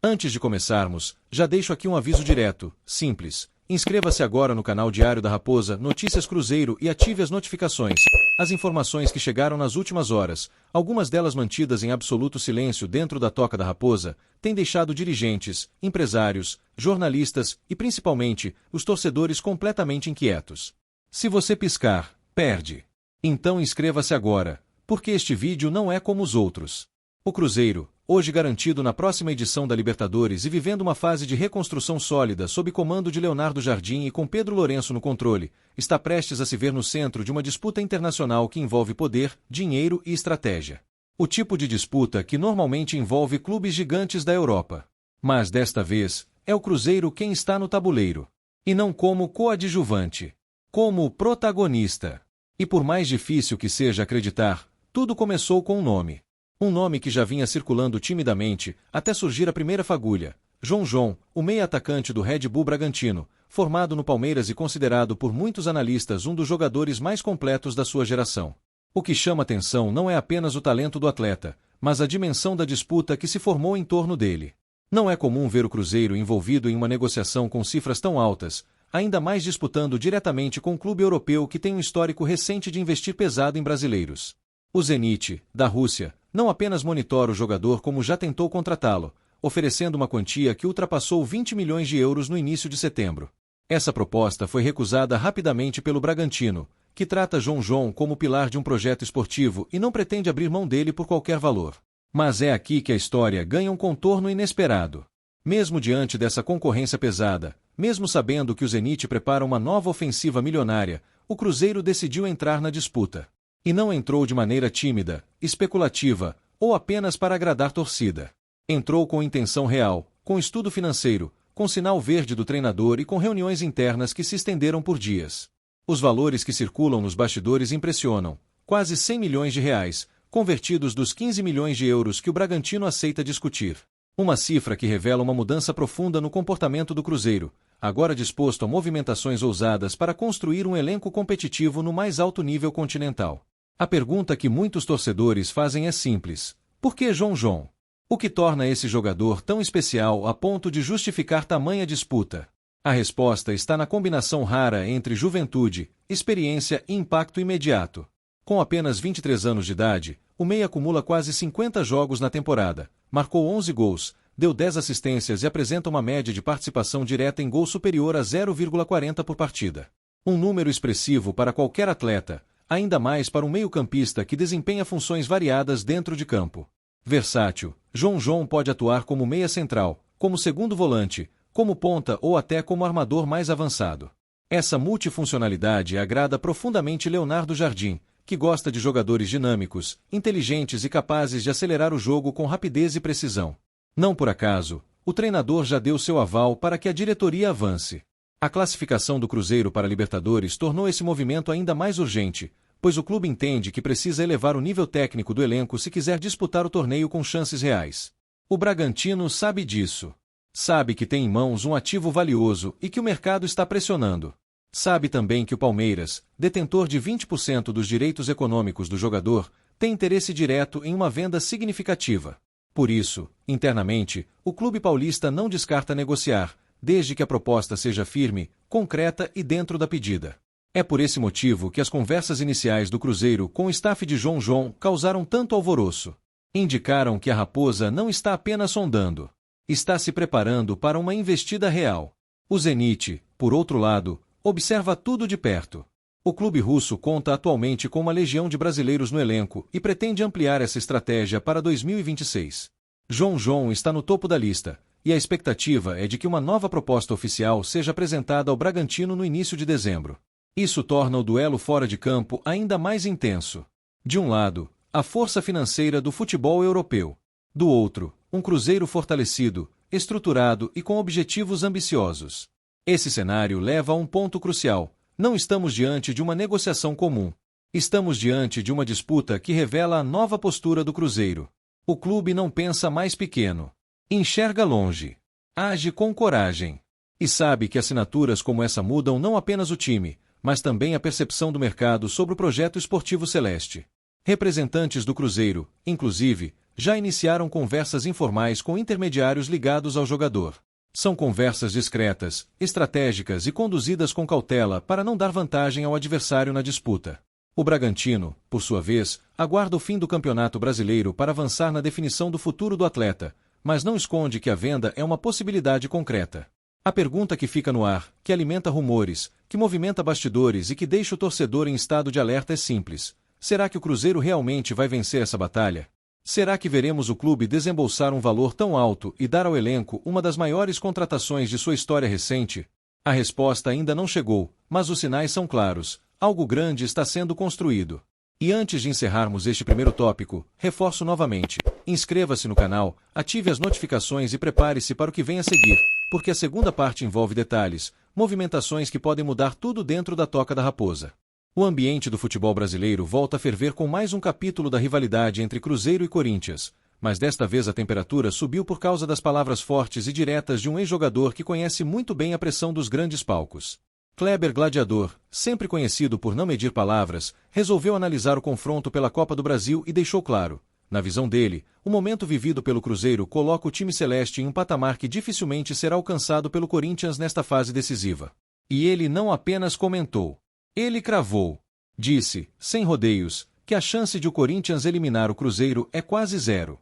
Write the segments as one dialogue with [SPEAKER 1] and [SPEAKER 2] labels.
[SPEAKER 1] Antes de começarmos, já deixo aqui um aviso direto, simples. Inscreva-se agora no canal Diário da Raposa, Notícias Cruzeiro e ative as notificações. As informações que chegaram nas últimas horas, algumas delas mantidas em absoluto silêncio dentro da Toca da Raposa, têm deixado dirigentes, empresários, jornalistas e principalmente os torcedores completamente inquietos. Se você piscar, perde. Então inscreva-se agora, porque este vídeo não é como os outros. O Cruzeiro, hoje garantido na próxima edição da Libertadores e vivendo uma fase de reconstrução sólida sob comando de Leonardo Jardim e com Pedro Lourenço no controle, está prestes a se ver no centro de uma disputa internacional que envolve poder, dinheiro e estratégia. O tipo de disputa que normalmente envolve clubes gigantes da Europa. Mas desta vez, é o Cruzeiro quem está no tabuleiro. E não como coadjuvante. Como protagonista. E por mais difícil que seja acreditar, tudo começou com um nome. Um nome que já vinha circulando timidamente, até surgir a primeira fagulha. João, o meia-atacante do Red Bull Bragantino, formado no Palmeiras e considerado por muitos analistas um dos jogadores mais completos da sua geração. O que chama atenção não é apenas o talento do atleta, mas a dimensão da disputa que se formou em torno dele. Não é comum ver o Cruzeiro envolvido em uma negociação com cifras tão altas, ainda mais disputando diretamente com um clube europeu que tem um histórico recente de investir pesado em brasileiros. O Zenit, da Rússia, não apenas monitora o jogador como já tentou contratá-lo, oferecendo uma quantia que ultrapassou 20 milhões de euros no início de setembro. Essa proposta foi recusada rapidamente pelo Bragantino, que trata João como pilar de um projeto esportivo e não pretende abrir mão dele por qualquer valor. Mas é aqui que a história ganha um contorno inesperado. Mesmo diante dessa concorrência pesada, mesmo sabendo que o Zenit prepara uma nova ofensiva milionária, o Cruzeiro decidiu entrar na disputa. E não entrou de maneira tímida, especulativa, ou apenas para agradar torcida. Entrou com intenção real, com estudo financeiro, com sinal verde do treinador e com reuniões internas que se estenderam por dias. Os valores que circulam nos bastidores impressionam. Quase 100 milhões de reais, convertidos dos 15 milhões de euros que o Bragantino aceita discutir. Uma cifra que revela uma mudança profunda no comportamento do Cruzeiro, agora disposto a movimentações ousadas para construir um elenco competitivo no mais alto nível continental. A pergunta que muitos torcedores fazem é simples: por que João? O que torna esse jogador tão especial a ponto de justificar tamanha disputa? A resposta está na combinação rara entre juventude, experiência e impacto imediato. Com apenas 23 anos de idade, o meia acumula quase 50 jogos na temporada, marcou 11 gols, deu 10 assistências e apresenta uma média de participação direta em gol superior a 0,40 por partida. Um número expressivo para qualquer atleta, ainda mais para um meio-campista que desempenha funções variadas dentro de campo. Versátil, João pode atuar como meia central, como segundo volante, como ponta ou até como armador mais avançado. Essa multifuncionalidade agrada profundamente Leonardo Jardim, que gosta de jogadores dinâmicos, inteligentes e capazes de acelerar o jogo com rapidez e precisão. Não por acaso, o treinador já deu seu aval para que a diretoria avance. A classificação do Cruzeiro para a Libertadores tornou esse movimento ainda mais urgente, pois o clube entende que precisa elevar o nível técnico do elenco se quiser disputar o torneio com chances reais. O Bragantino sabe disso. Sabe que tem em mãos um ativo valioso e que o mercado está pressionando. Sabe também que o Palmeiras, detentor de 20% dos direitos econômicos do jogador, tem interesse direto em uma venda significativa. Por isso, internamente, o clube paulista não descarta negociar, desde que a proposta seja firme, concreta e dentro da pedida. É por esse motivo que as conversas iniciais do Cruzeiro com o staff de João causaram tanto alvoroço. Indicaram que a Raposa não está apenas sondando. Está se preparando para uma investida real. O Zenit, por outro lado, observa tudo de perto. O clube russo conta atualmente com uma legião de brasileiros no elenco e pretende ampliar essa estratégia para 2026. João está no topo da lista, e a expectativa é de que uma nova proposta oficial seja apresentada ao Bragantino no início de dezembro. Isso torna o duelo fora de campo ainda mais intenso. De um lado, a força financeira do futebol europeu. Do outro, um Cruzeiro fortalecido, estruturado e com objetivos ambiciosos. Esse cenário leva a um ponto crucial. Não estamos diante de uma negociação comum. Estamos diante de uma disputa que revela a nova postura do Cruzeiro. O clube não pensa mais pequeno. Enxerga longe. Age com coragem. E sabe que assinaturas como essa mudam não apenas o time, mas também a percepção do mercado sobre o projeto esportivo celeste. Representantes do Cruzeiro, inclusive, já iniciaram conversas informais com intermediários ligados ao jogador. São conversas discretas, estratégicas e conduzidas com cautela para não dar vantagem ao adversário na disputa. O Bragantino, por sua vez, aguarda o fim do Campeonato Brasileiro para avançar na definição do futuro do atleta, mas não esconde que a venda é uma possibilidade concreta. A pergunta que fica no ar, que alimenta rumores, que movimenta bastidores e que deixa o torcedor em estado de alerta é simples: será que o Cruzeiro realmente vai vencer essa batalha? Será que veremos o clube desembolsar um valor tão alto e dar ao elenco uma das maiores contratações de sua história recente? A resposta ainda não chegou, mas os sinais são claros: algo grande está sendo construído. E antes de encerrarmos este primeiro tópico, reforço novamente: inscreva-se no canal, ative as notificações e prepare-se para o que vem a seguir, porque a segunda parte envolve detalhes, movimentações que podem mudar tudo dentro da Toca da Raposa. O ambiente do futebol brasileiro volta a ferver com mais um capítulo da rivalidade entre Cruzeiro e Corinthians, mas desta vez a temperatura subiu por causa das palavras fortes e diretas de um ex-jogador que conhece muito bem a pressão dos grandes palcos. Kleber Gladiador, sempre conhecido por não medir palavras, resolveu analisar o confronto pela Copa do Brasil e deixou claro: na visão dele, o momento vivido pelo Cruzeiro coloca o time celeste em um patamar que dificilmente será alcançado pelo Corinthians nesta fase decisiva. E ele não apenas comentou. Ele cravou. Disse, sem rodeios, que a chance de o Corinthians eliminar o Cruzeiro é quase zero.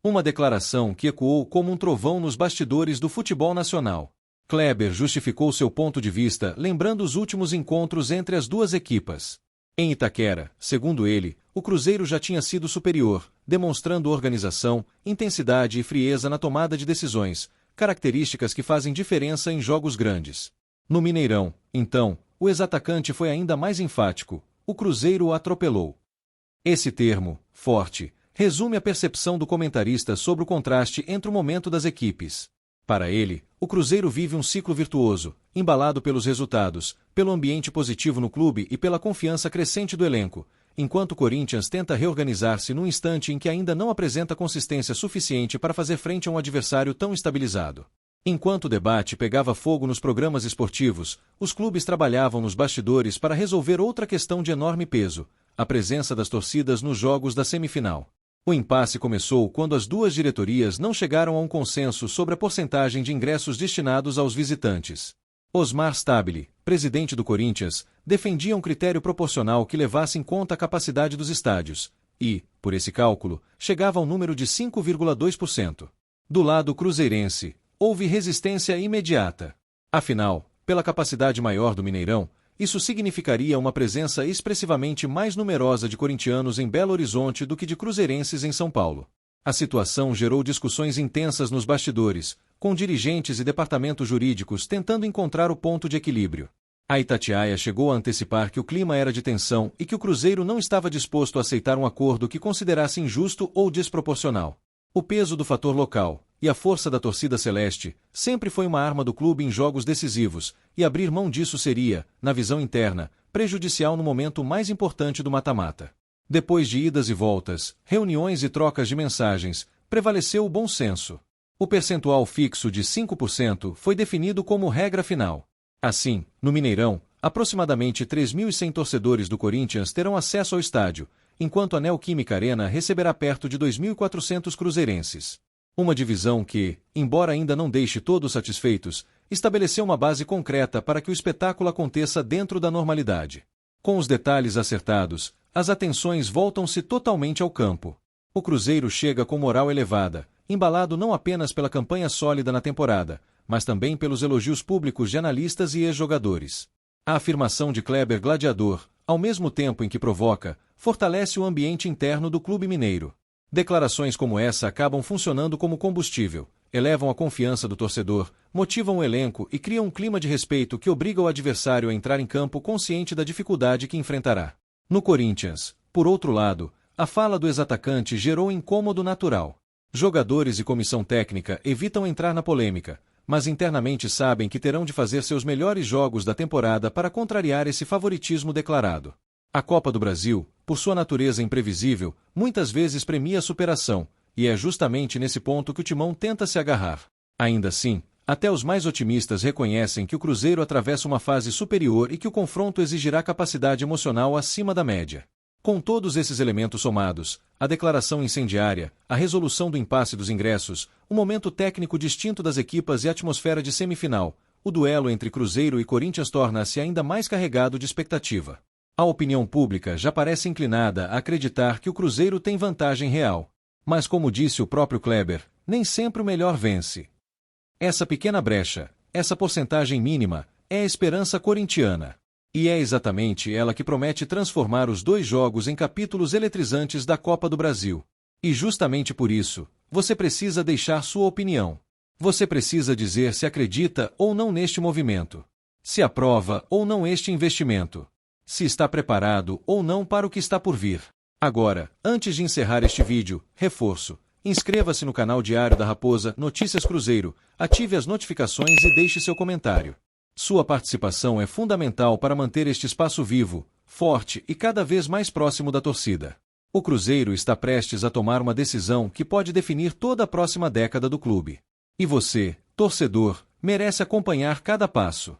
[SPEAKER 1] Uma declaração que ecoou como um trovão nos bastidores do futebol nacional. Kleber justificou seu ponto de vista lembrando os últimos encontros entre as duas equipas. Em Itaquera, segundo ele, o Cruzeiro já tinha sido superior, demonstrando organização, intensidade e frieza na tomada de decisões, características que fazem diferença em jogos grandes. No Mineirão, então, o ex-atacante foi ainda mais enfático: o Cruzeiro o atropelou. Esse termo, forte, resume a percepção do comentarista sobre o contraste entre o momento das equipes. Para ele, o Cruzeiro vive um ciclo virtuoso, embalado pelos resultados, pelo ambiente positivo no clube e pela confiança crescente do elenco, enquanto o Corinthians tenta reorganizar-se num instante em que ainda não apresenta consistência suficiente para fazer frente a um adversário tão estabilizado. Enquanto o debate pegava fogo nos programas esportivos, os clubes trabalhavam nos bastidores para resolver outra questão de enorme peso: a presença das torcidas nos jogos da semifinal. O impasse começou quando as duas diretorias não chegaram a um consenso sobre a porcentagem de ingressos destinados aos visitantes. Osmar Stabile, presidente do Corinthians, defendia um critério proporcional que levasse em conta a capacidade dos estádios, e, por esse cálculo, chegava ao número de 5,2%. Do lado cruzeirense, houve resistência imediata. Afinal, pela capacidade maior do Mineirão, isso significaria uma presença expressivamente mais numerosa de corintianos em Belo Horizonte do que de cruzeirenses em São Paulo. A situação gerou discussões intensas nos bastidores, com dirigentes e departamentos jurídicos tentando encontrar o ponto de equilíbrio. A Itatiaia chegou a antecipar que o clima era de tensão e que o Cruzeiro não estava disposto a aceitar um acordo que considerasse injusto ou desproporcional. O peso do fator local e a força da torcida celeste sempre foi uma arma do clube em jogos decisivos, e abrir mão disso seria, na visão interna, prejudicial no momento mais importante do mata-mata. Depois de idas e voltas, reuniões e trocas de mensagens, prevaleceu o bom senso. O percentual fixo de 5% foi definido como regra final. Assim, no Mineirão, aproximadamente 3.100 torcedores do Corinthians terão acesso ao estádio, enquanto a Neoquímica Arena receberá perto de 2.400 cruzeirenses. Uma divisão que, embora ainda não deixe todos satisfeitos, estabeleceu uma base concreta para que o espetáculo aconteça dentro da normalidade. Com os detalhes acertados, as atenções voltam-se totalmente ao campo. O Cruzeiro chega com moral elevada, embalado não apenas pela campanha sólida na temporada, mas também pelos elogios públicos de analistas e ex-jogadores. A afirmação de Kleber Gladiador, ao mesmo tempo em que provoca, fortalece o ambiente interno do clube mineiro. Declarações como essa acabam funcionando como combustível, elevam a confiança do torcedor, motivam o elenco e criam um clima de respeito que obriga o adversário a entrar em campo consciente da dificuldade que enfrentará. No Corinthians, por outro lado, a fala do ex-atacante gerou incômodo natural. Jogadores e comissão técnica evitam entrar na polêmica, mas internamente sabem que terão de fazer seus melhores jogos da temporada para contrariar esse favoritismo declarado. A Copa do Brasil, por sua natureza imprevisível, muitas vezes premia a superação, e é justamente nesse ponto que o Timão tenta se agarrar. Ainda assim, até os mais otimistas reconhecem que o Cruzeiro atravessa uma fase superior e que o confronto exigirá capacidade emocional acima da média. Com todos esses elementos somados, a declaração incendiária, a resolução do impasse dos ingressos, o momento técnico distinto das equipas e a atmosfera de semifinal, o duelo entre Cruzeiro e Corinthians torna-se ainda mais carregado de expectativa. A opinião pública já parece inclinada a acreditar que o Cruzeiro tem vantagem real. Mas como disse o próprio Kleber, nem sempre o melhor vence. Essa pequena brecha, essa porcentagem mínima, é a esperança corintiana. E é exatamente ela que promete transformar os dois jogos em capítulos eletrizantes da Copa do Brasil. E justamente por isso, você precisa deixar sua opinião. Você precisa dizer se acredita ou não neste movimento. Se aprova ou não este investimento. Se está preparado ou não para o que está por vir. Agora, antes de encerrar este vídeo, reforço. Inscreva-se no canal Diário da Raposa Notícias Cruzeiro, ative as notificações e deixe seu comentário. Sua participação é fundamental para manter este espaço vivo, forte e cada vez mais próximo da torcida. O Cruzeiro está prestes a tomar uma decisão que pode definir toda a próxima década do clube. E você, torcedor, merece acompanhar cada passo.